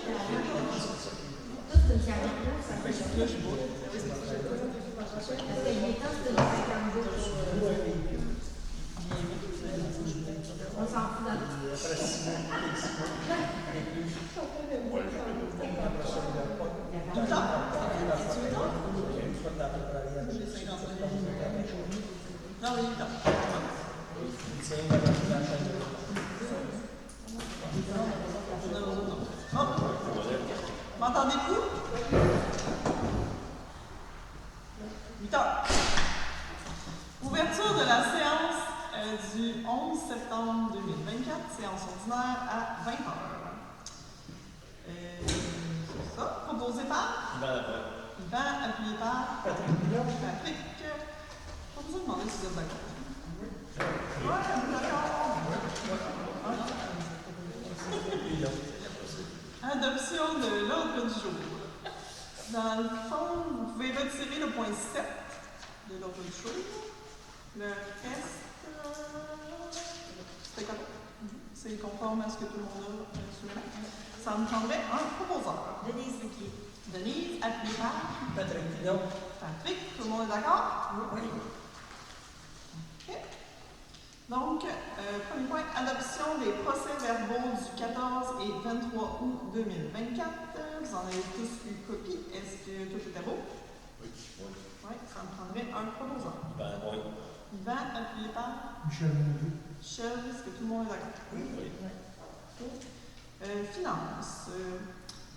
c'est une 49, ça fait parce que il est temps de 52 pour... On s'en fout dans Non, oui, non. M'entendez-vous? 8 heures. Ouverture de la séance du 11 septembre 2024, séance ordinaire à 20 heures. C'est ça, proposé par Yvan, appuyé par Patrick. Pas besoin de demander si vous êtes d'accord. Oui, d'accord. Adoption de l'ordre du jour. Dans le fond, vous pouvez retirer le point 7 de l'ordre du jour. Le reste, c'est correct. C'est conforme à ce que tout le monde a sous la main. Ça me prendrait un proposeur. Denise Riquier. Denise, appuyée par Patrick Pilon. Patrick, tout le monde est d'accord? Oui. OK. Donc, premier point, adoption des procès-verbaux du 14 et 23 août 2024. Vous en avez tous eu copie. Est-ce que tout est à beau? Oui. Oui, ça me prendrait un proposeur. Oui. Yvan, appuyé par Michel Moudou. Michel, est-ce que tout le monde est d'accord? Oui. Finances.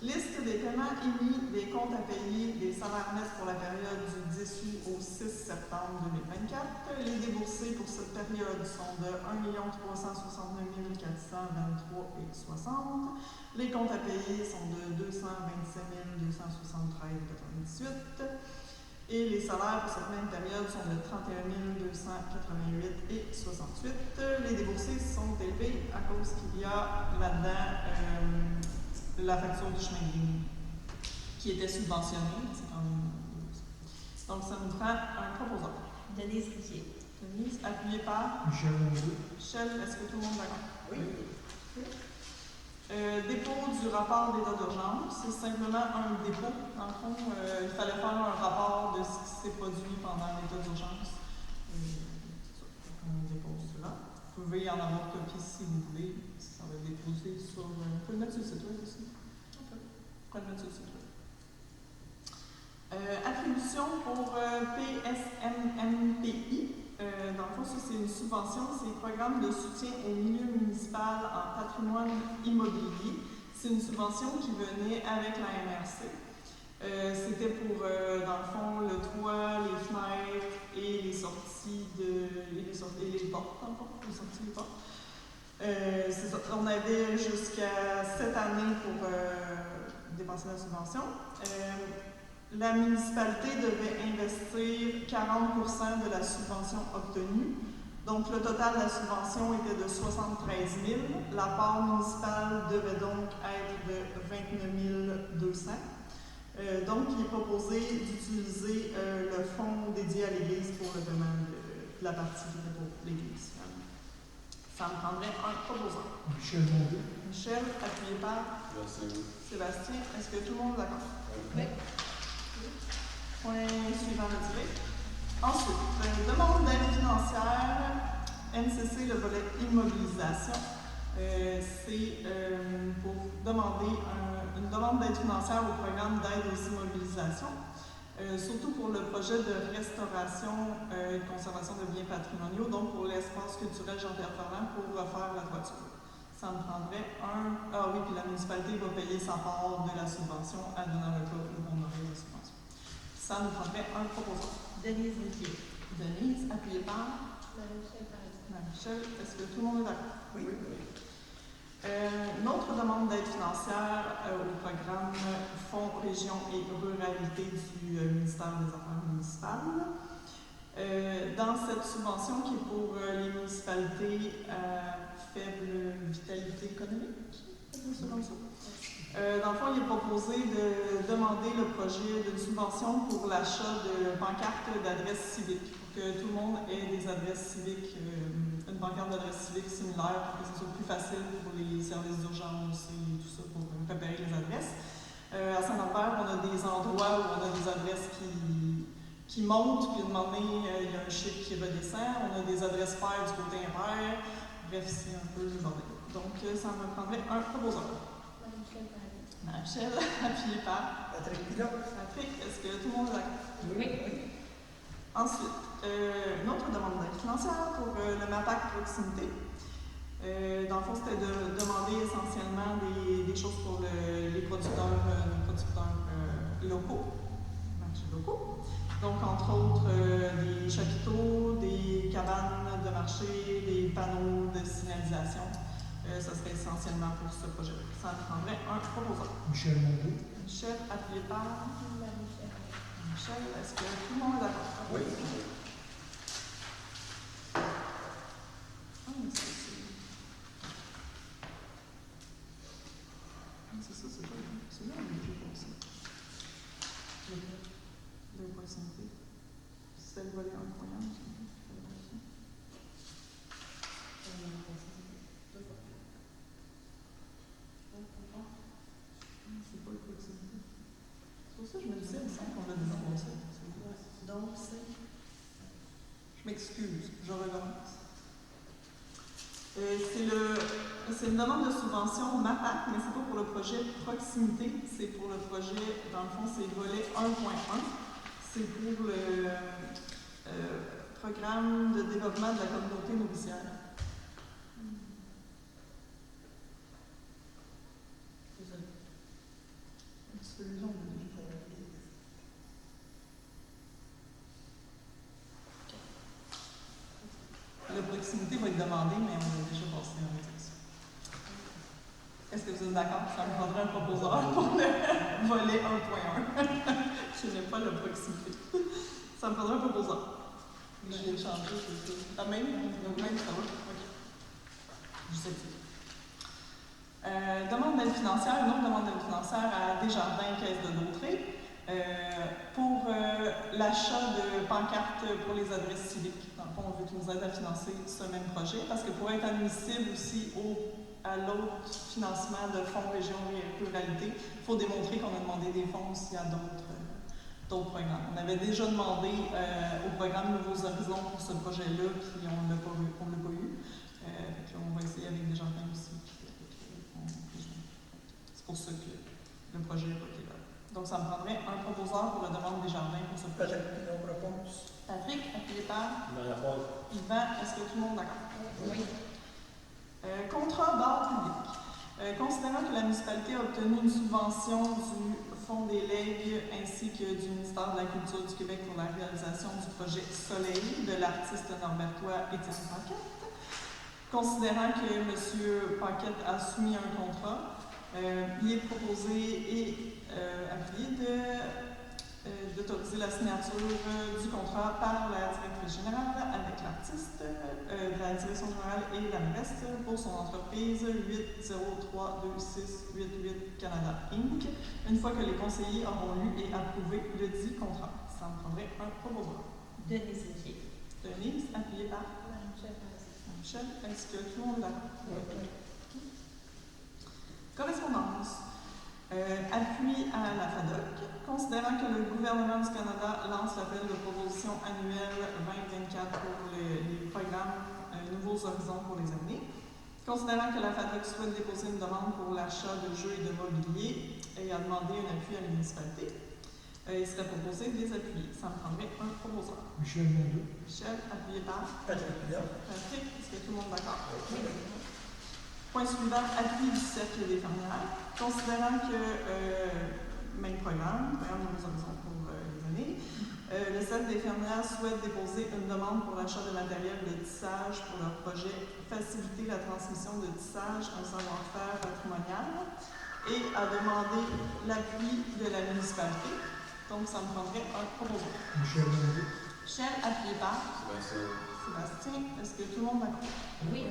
Liste des paiements émis, des comptes à payer, des salaires nets pour la période du 10 août au 6 septembre 2024. Les déboursés pour cette période sont de 1 369 423,60. Les comptes à payer sont de 227 273,98. Et les salaires pour cette même période sont de 31 288,68. Les déboursés sont élevés à cause qu'il y a là-dedans la facture du chemin de ligne qui était subventionnée. C'est quand même... Donc, ça nous prend un proposeur. Denise Riquier. Denise, appuyée par Michel Moudou. Michel, est-ce que tout le monde est d'accord? Oui. Dépôt du rapport d'état d'urgence. C'est simplement un dépôt. Dans le fond, il fallait faire un rapport de ce qui s'est produit pendant l'état d'urgence. On dépose cela. Vous pouvez en avoir copie si vous voulez. Ça va être déposé sur... on peut le mettre sur le site web aussi. On peut le mettre sur le site web. Attribution pour PSMMPI. Dans le fond, ça, c'est une subvention, c'est un programme de soutien au milieu municipal en patrimoine immobilier. C'est une subvention qui venait avec la MRC. C'était pour, dans le fond, le toit, les fenêtres et les sorties et les portes, dans le fond, les sorties et les portes. C'est ça. On avait jusqu'à cette année pour dépenser la subvention. La municipalité devait investir 40% de la subvention obtenue. Donc, le total de la subvention était de 73 000. La part municipale devait donc être de 29 200. Donc, il est proposé d'utiliser le fonds dédié à l'Église pour le paiement de la partie qui était pour l'Église. Ça me prendrait un proposeur. Michel Moudou. Michel, appuyé par Sébastien. Est-ce que tout le monde est d'accord? Oui. Point suivant retiré. Ensuite, demande d'aide financière, NCC, le volet immobilisation. C'est pour demander une demande d'aide financière au programme d'aide aux immobilisations, surtout pour le projet de restauration et de conservation de biens patrimoniaux, donc pour l'espace culturel Jean-Pierre Ferland pour refaire la toiture. Ça me prendrait un... Ah oui, puis la municipalité va payer sa part de la subvention à donner le cas où on aurait la subvention. Ça nous prendrait un proposeur. Denise Riquier. Denise, appuyée par Marie-Michel. Est-ce que tout le monde est d'accord? Oui. Une autre demande d'aide financière au programme Fonds Région et Ruralité du ministère des Affaires municipales. Dans cette subvention qui est pour les municipalités à faible vitalité économique, c'est comme ça. Dans le fond, il est proposé de demander le projet d'une subvention pour l'achat de pancartes d'adresses civiques, pour que tout le monde ait des adresses civiques, une pancarte d'adresse civique similaire, pour que ce soit plus facile pour les services d'urgence et tout ça, pour repérer les adresses. À Saint-Lambert, on a des endroits où on a des adresses qui montent, puis à un moment donné, il y a un chiffre qui redescend. On a des adresses paires du côté impair. Bref, c'est un peu le bordel. Donc, ça me prendrait un proposeur. Marie-Michel, appuyé par Patrick Pilon. Patrick. Est-ce que tout le monde est d'accord? Oui. Ensuite, une autre demande d'aide financière pour le MAPAC proximité. Dans le fond, c'était de demander essentiellement des choses pour les producteurs locaux, marchés locaux. Donc, entre autres, des chapiteaux, des cabanes de marché, des panneaux de signalisation. Ça serait essentiellement pour ce projet. Ça prendrait un proposeur. Michel Mondou. Michel, appuyé par Michel. Est-ce que tout le monde est d'accord? Oui. C'est là le jeu pour ça. De proximité. C'était le volet 1.1. C'est pas le proximité. C'est pour ça que je me disais, il me semble qu'on l'a déjà passé. Donc, c'est. Je m'excuse, je recommence. C'est une demande de subvention MAPAC, mais c'est pas pour le projet proximité, c'est pour le projet, dans le fond, c'est volet 1.1. C'est pour le programme de développement de la communauté nourricière. Celui-là, on l'a déjà travaillé. La proximité va être demandée, mais on a déjà passé en rédaction. Est-ce que vous êtes d'accord? Ça me prendrait un proposeur pour le volet 1.1. Je n'ai pas la proximité. Ça me prendrait un proposeur. Je viens de changer. Ah, même ça va? OK. Je sais plus. Demande d'aide financière, une autre demande d'aide financière à Desjardins, Caisse de Dautré, pour l'achat de pancartes pour les adresses civiques. Dans le fond, on veut qu'ils nous aident à financer ce même projet, parce que pour être admissible aussi à l'autre financement de fonds région et ruralité, il faut démontrer qu'on a demandé des fonds aussi à d'autres programmes. On avait déjà demandé au programme Nouveaux Horizons pour ce projet-là, puis on ne l'a pas eu. Puis on va essayer avec Desjardins aussi. C'est pour ça que le projet n'est pas été là. Donc, ça me prendrait un proposeur pour la demande Desjardins pour ce projet. Patrick Pilon, réponse. Patrick, appuyé par Yvan. Est-ce que tout le monde est d'accord? Oui. Contrat d'art public. Considérant que la municipalité a obtenu une subvention du Fonds des legs ainsi que du ministère de la Culture du Québec pour la réalisation du projet Soleil de l'artiste norbertois Étienne Paquette, considérant que M. Paquette a soumis un contrat, il est proposé et appuyé d'autoriser la signature du contrat par la directrice générale avec l'artiste de la direction générale et la mairesse pour son entreprise 8032688 Canada Inc. Une fois que les conseillers auront lu et approuvé le dit contrat. Ça me prendrait un proposeur. Denise Riquier. Denise, appuyée par Michel. Est-ce que tout le monde est d'accord? Oui. Correspondance. Appui à la FADOC, considérant que le gouvernement du Canada lance l'appel de proposition annuelle 2024 pour les programmes Nouveaux Horizons pour les années, considérant que la FADOC souhaite déposer une demande pour l'achat de jeux et de mobilier et a demandé un appui à la municipalité, il serait proposé de les appuyer. Ça me prendrait un proposeur. Michel Mondou. Michel, appuyé par Patrick Pilon. Patrick. Est-ce que tout le monde est d'accord? Oui. Point suivant, appui du Cercle des fermières. Considérant que, même programme Nouveaux Horizons pour les années, le Cercle des fermières souhaite déposer une demande pour l'achat de matériel de tissage pour leur projet Faciliter la transmission de tissage, un savoir-faire patrimonial, et a demandé l'appui de la municipalité. Donc, ça me prendrait un proposeur. Michel Mondou. Michel, appuyé par Sébastien. Est-ce que tout le monde est d'accord? Oui.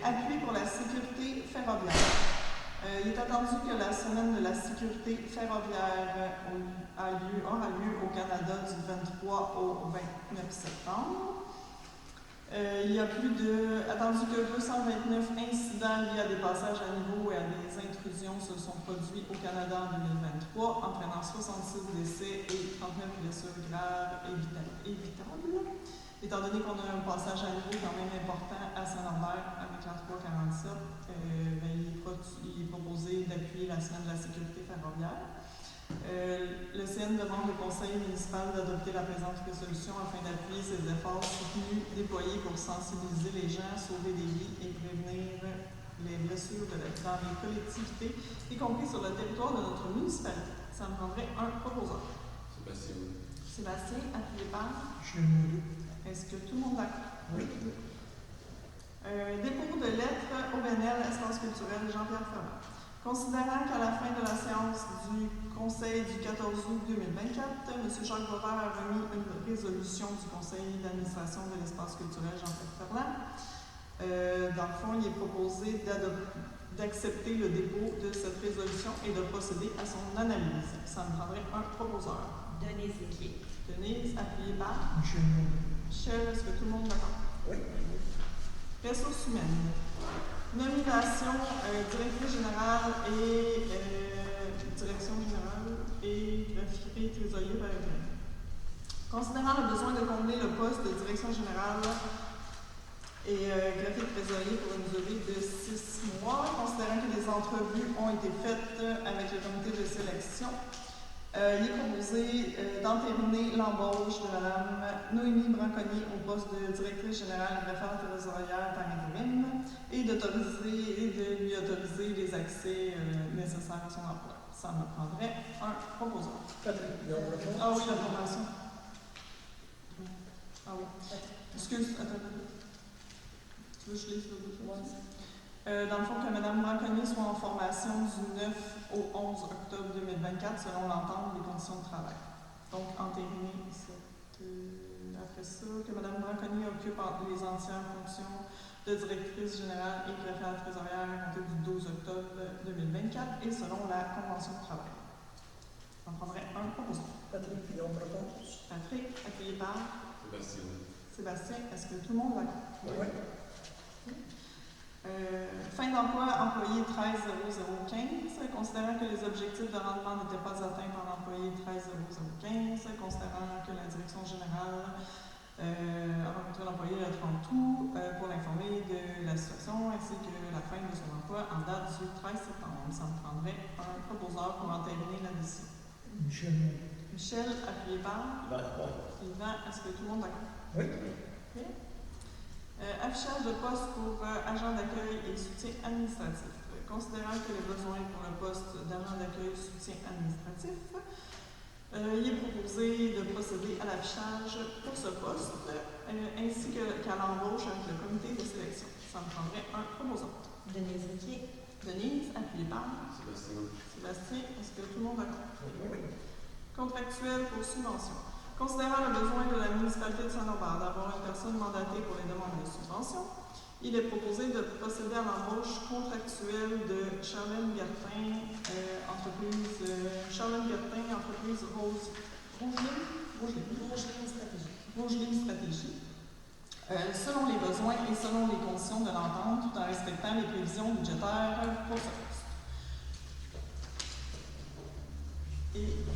Appui pour la sécurité ferroviaire. Il est attendu que la semaine de la sécurité ferroviaire aura lieu au Canada du 23 au 29 septembre. Il y a attendu que 229 incidents liés à des passages à niveau et à des intrusions se sont produits au Canada en 2023, entraînant 66 décès et 39 blessures graves évitables. Étant donné qu'on a un passage à niveau quand même important à Saint-Norbert avec la 347, il est proposé d'appuyer la semaine de la sécurité ferroviaire. Le CN demande au Conseil municipal d'adopter la présente résolution afin d'appuyer ses efforts soutenus déployés pour sensibiliser les gens, sauver des vies et prévenir les blessures dans les collectivités, y compris sur le territoire de notre municipalité. Ça me prendrait un proposeur. Sébastien, appuyé par Michel Mondeau. Est-ce que tout le monde est d'accord? Oui. Dépôt de lettres OBNL, Espace culturel Jean-Pierre Ferland. Considérant qu'à la fin de la séance du Conseil du 14 août 2024, M. Jacques Boisvert a remis une résolution du Conseil d'administration de l'espace culturel Jean-Pierre Ferland. Dans le fond, il est proposé d'accepter le dépôt de cette résolution et de procéder à son analyse. Ça me prendrait un proposeur. Denise Équier. Denise, appuyée par Michel Mondeau. Michel, est-ce que tout le monde est d'accord? Oui. Ressources humaines. Nomination directrice générale et direction générale et greffier trésorier par intérim. Considérant le besoin de combler le poste de direction générale et greffier trésorier pour une durée de 6 mois, considérant que les entrevues ont été faites avec le comité de sélection, il est proposé d'entériner l'embauche de Mme Noémie Branconier au poste de directrice générale greffière trésorière par intérim et de lui autoriser les accès nécessaires à son emploi. Ça me prendrait un proposeur. Patrick, il y a une réponse? Ah oui, la formation. Ah oui. Excuse, attends. Tu veux que je lise le dossier? Dans le fond, que Mme Branconier soit en formation du 9 au 11 octobre 2024 selon l'entente des conditions de travail. Donc, entériner après ça, que Mme Branconier occupe les anciennes fonctions de directrice générale et greffière trésorière à compter du 12 octobre 2024 et selon la convention de travail. On prendrait un proposant. Patrick, il y a une réponse? Patrick, appuyé par Sébastien, est-ce que tout le monde est d'accord? Oui. Fin d'emploi employé 13 0015, considérant que les objectifs de rendement n'étaient pas atteints par l'employé 13 0015, considérant que la direction générale a rencontré l'employé le 30 août pour l'informer de la situation ainsi que la fin de son emploi en date du 13 septembre. Ça me prendrait un proposeur pour entériner la décision. Michel Mondeau. Michel, appuyé par Yvan, est-ce que tout le monde est d'accord? Oui. Affichage de poste pour agent d'accueil et soutien administratif. Considérant que les besoins pour le poste d'agent d'accueil et soutien administratif, il est proposé de procéder à l'affichage pour ce poste ainsi qu'à l'embauche avec le comité de sélection. Ça me prendrait un proposant. Denise Équier. Denise, appuyée par Sébastien, est-ce que tout le monde est d'accord? Oui. Contractuel pour subvention. Considérant le besoin de la municipalité de Saint-Norbert d'avoir une personne mandatée pour les demandes de subvention, il est proposé de procéder à l'embauche contractuelle de Charlène Gertin, entreprise Rogeline Stratégie, selon les besoins et selon les conditions de l'entente, tout en respectant les prévisions budgétaires pour ce poste. Et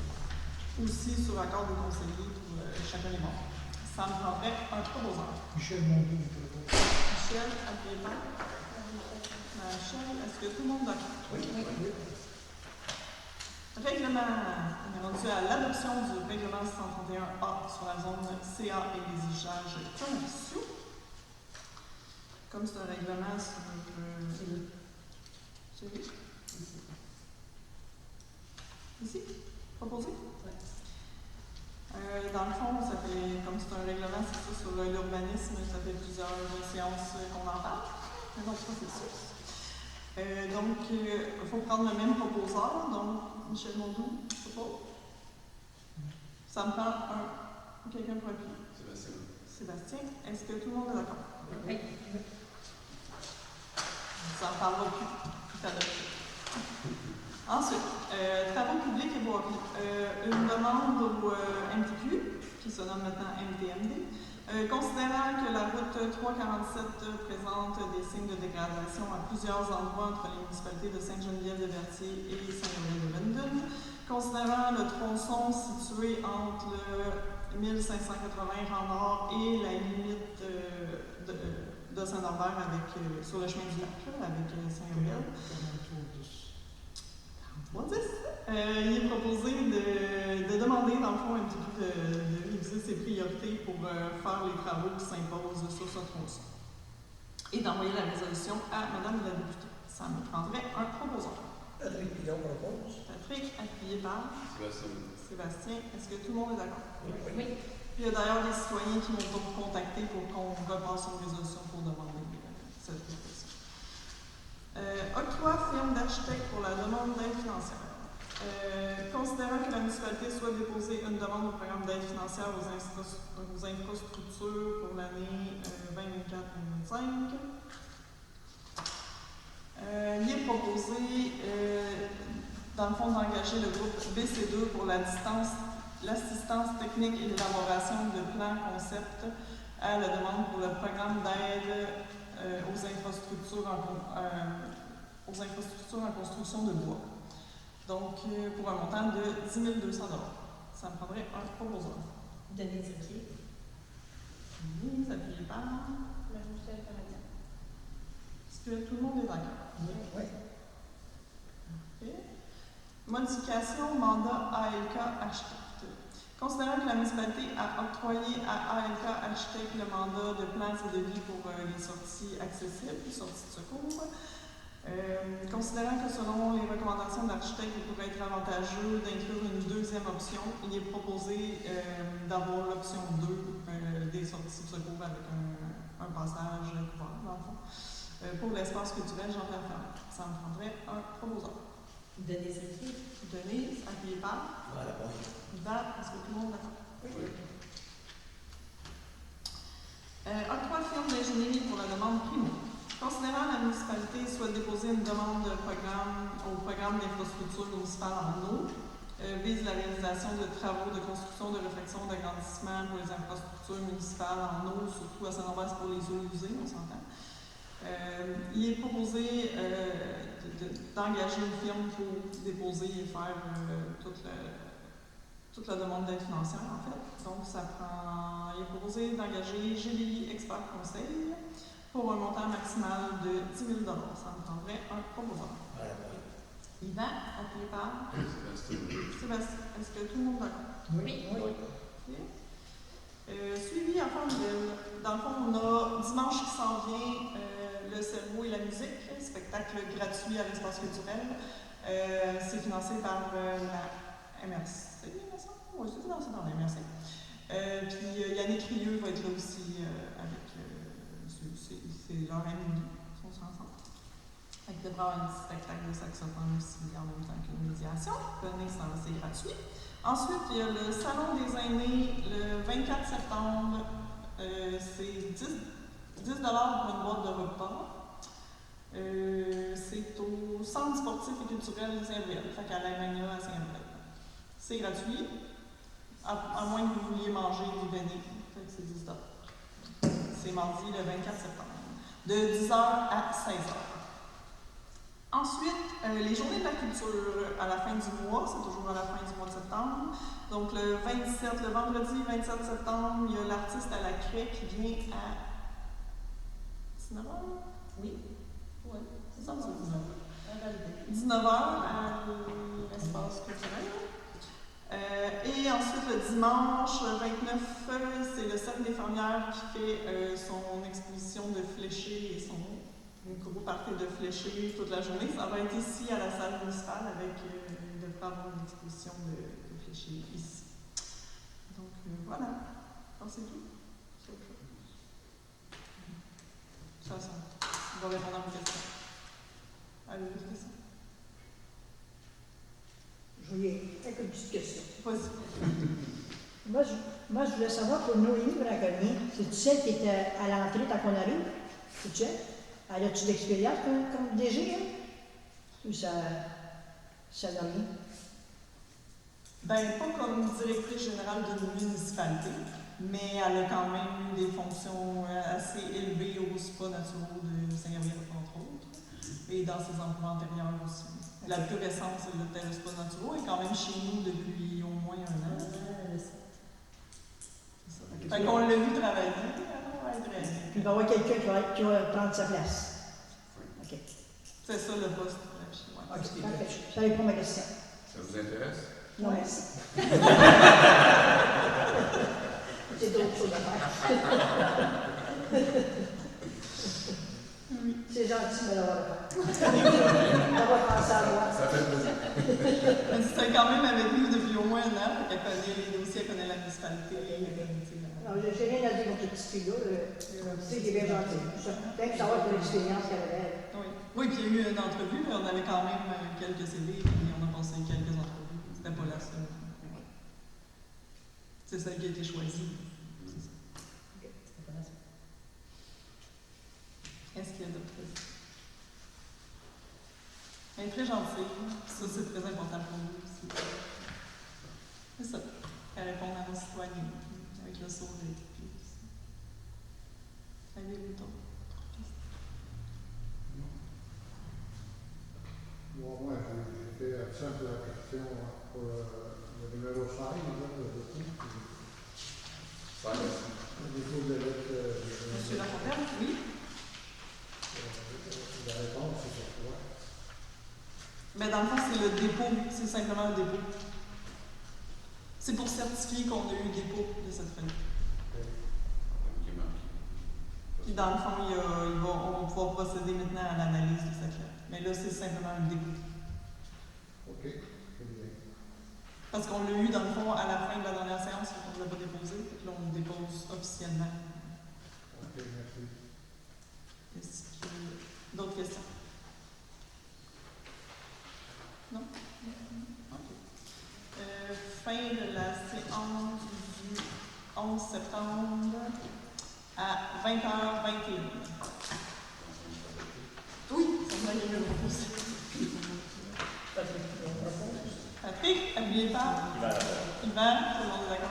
aussi sur accord des conseillers pour chacun des membres. Ça me prendrait un proposeur. Michel Mondeau. Michel, appuyé par Michel, est-ce que tout le monde est d'accord? Oui. Règlement. On est rendu à l'adoption du règlement 131A sur la zone CA et les usages commerciaux. Comme c'est un règlement sur... Ici? Proposé? Oui. Dans le fond, ça fait, comme c'est un règlement, c'est ça, sur l'urbanisme, ça fait plusieurs séances qu'on en parle, un autre processus. Donc, il faut prendre le même proposeur, donc Michel Mondeau, propose. Ça me prend quelqu'un pour appuyer. Sébastien, est-ce que tout le monde est d'accord? Oui. Ça ne parlera plus. C'est adopté. Ensuite, travaux publics et voiries. Une demande au MTQ, qui se nomme maintenant MTMD, Considérant que la route 347 présente des signes de dégradation à plusieurs endroits entre les municipalités de Sainte-Geneviève-de-Berthier et Saint-Gabriel-de-Vendôme, considérant le tronçon situé entre le 1580 rang nord et la limite de Saint-Norbert sur le chemin du lac, là, avec Saint-Gabriel. Il est proposé de demander, dans le fond, un petit peu de réviser ses priorités pour faire les travaux qui s'imposent sur ce tronçon. Et d'envoyer la résolution à Mme la députée. Ça me prendrait un proposeur. Patrick Pilon propose. Patrick, appuyé par Sébastien. Est-ce que tout le monde est d'accord? Oui. Puis il y a d'ailleurs des citoyens qui m'ont donc contacté pour qu'on repasse une résolution pour demander cette résolution. Octroi firme d'architecte pour la demande d'aide financière. Considérant que la municipalité souhaite déposer une demande au programme d'aide financière aux infrastructures pour l'année 2024-2025, il est proposé, dans le fond, d'engager le groupe BC2 pour l'assistance technique et l'élaboration de plans concept à la demande pour le programme d'aide aux infrastructures en construction de bois. Donc, pour un montant de 10 200 $. Ça me prendrait un proposeur. Denise Riquier. Denise, appuyée par. Marie-Michel Paradien. Est-ce que tout le monde est d'accord? Oui. Okay. Modification mandat ALK Architecte. Considérant que la municipalité a octroyé à ALK Architecte le mandat de plans et de vie pour les sorties accessibles, les sorties de secours, considérant que selon les recommandations de l'architecte, il pourrait être avantageux d'inclure une deuxième option, il est proposé d'avoir l'option 2 des sorties de secours avec un passage couvert, dans le fond. Pour l'espace culturel Jean-Pierre Ferland. Ça me prendrait un proposeur. Denise Riquier. Denise, appuyée par. Voilà, bon. Yvan, est-ce que tout le monde est d'accord? Oui. Octroi firme d'ingénierie pour la demande primo. Considérant la municipalité souhaite déposer une demande au programme d'infrastructure municipale en eau, vise la réalisation de travaux de construction, de réfection, d'agrandissement pour les infrastructures municipales en eau, surtout à Saint-Norbert pour les eaux usées, on s'entend. Il est proposé d'engager une firme pour déposer et faire toute la demande d'aide financière, en fait. Donc, il est proposé d'engager GDI Expert Conseil pour un montant maximal de 10 000 $. Ça me prendrait un proposeur. Voilà, bon. Yvan, appuyé par Sébastien. Est-ce que tout le monde est d'accord? Oui. Okay. Suivi en forme de. Dans le fond, on a dimanche qui s'en vient le cerveau et la musique, spectacle gratuit à l'espace culturel. C'est financé par la MRC, oui, c'est financé par la MRC. Puis Yannick Rieux va être là aussi avec. C'est leur ami, ils sont ensemble. Il devra avoir un petit spectacle de saxophone aussi en même temps qu'une médiation. Venez, c'est gratuit. Ensuite, il y a le Salon des aînés le 24 septembre. C'est 10 $ pour une boîte de repas. C'est au Centre sportif et culturel Saint-Gabriel, fait qu'à l'Allemagne à Saint-Gabriel. C'est gratuit, à moins que vous vouliez manger du venez. Fait que c'est 10 $. C'est mardi le 24 septembre, de 10h à 16h. Ensuite, les journées de la culture à la fin du mois, c'est toujours à la fin du mois de septembre. Donc le vendredi 27 septembre, il y a l'artiste à la craie qui vient à 19h? Oui. Oui, c'est ça, c'est 19h à l'espace culturel. Et ensuite, le dimanche 29, c'est le Cercle des fermières qui fait son exposition de fléchés et son gros party de fléchés toute la journée. Ça va être ici à la salle municipale avec il devrait avoir une exposition de fléchés ici. Donc voilà, c'est tout. Ça, je vais répondre à vos questions. Avez-vous des questions? Je voulais quelques petites questions. Vas-y. Moi, je voulais savoir pour Noémie Braconi, c'est-tu celle qui était à l'entrée quand on arrive? C'est-tu elle? Elle a-tu d'expérience comme DG, hein? Ou ça n'a rien? Ben, pas comme directrice générale d'une municipalité, mais elle a quand même eu des fonctions assez élevées aux spas naturaux de Saint-Gabriel, entre autres, et dans ses emplois antérieurs aussi. La plus récente, c'est l'hôtel Spa Naturaux, est quand même chez nous depuis au moins 1 an. Le 7. C'est ça. Fait qu'on l'a vu travailler, elle travaille très bien. Puis il va y avoir quelqu'un qui va prendre sa place. OK. C'est ça le poste chez moi. OK, parfait. Ça répond à ma question. Ça vous intéresse? Non, merci. C'est d'autres choses à faire. Oui. C'est gentil, mais d'avoir le faire. D'avoir pensé à moi. Ça fait plaisir. Elle est quand même avec nous depuis au moins 1 an, fait qu'elle connaît les dossiers, elle connaît la municipalité. Non, j'ai rien à dire contre cette petite fille-là. C'est qui est bien gentil. Peut-être savoir pour l'expérience qu'elle avait. Oui. Oui, puis il y a eu une entrevue, mais on avait quand même quelques CV, puis on a passé quelques entrevues. C'était pas la seule. C'est celle qui a été choisie. Est-ce qu'il y a d'autres questions? Elle est très gentille. Ça, c'est très important pour nous aussi. C'est ça. Elle répond à nos citoyens avec le sourire. Avez-vous d'autres questions? Bon, moi, j'ai fait absent de la question pour le numéro 5, le dépôt. Le dépôt de lettre. Monsieur Lafontaine, oui? La réponse, c'est pourquoi. Mais dans le fond, c'est le dépôt. C'est simplement le dépôt. C'est pour certifier qu'on a eu dépôt de cette feuille. Puis dans le fond, on va pouvoir procéder maintenant à l'analyse de cette lettre. Mais là, c'est simplement un dépôt. OK, c'est bien. Parce qu'on l'a eu, dans le fond, à la fin de la dernière séance, on ne l'a pas déposé. Puis là, on le dépose officiellement. OK, merci. Est-ce qu'il y a d'autres questions? Non? OK. Fin de la séance du 11 septembre à 20h21. Oui, ça m'a été proposé. Patrick, n'oubliez pas. Yvan, tout le monde est d'accord.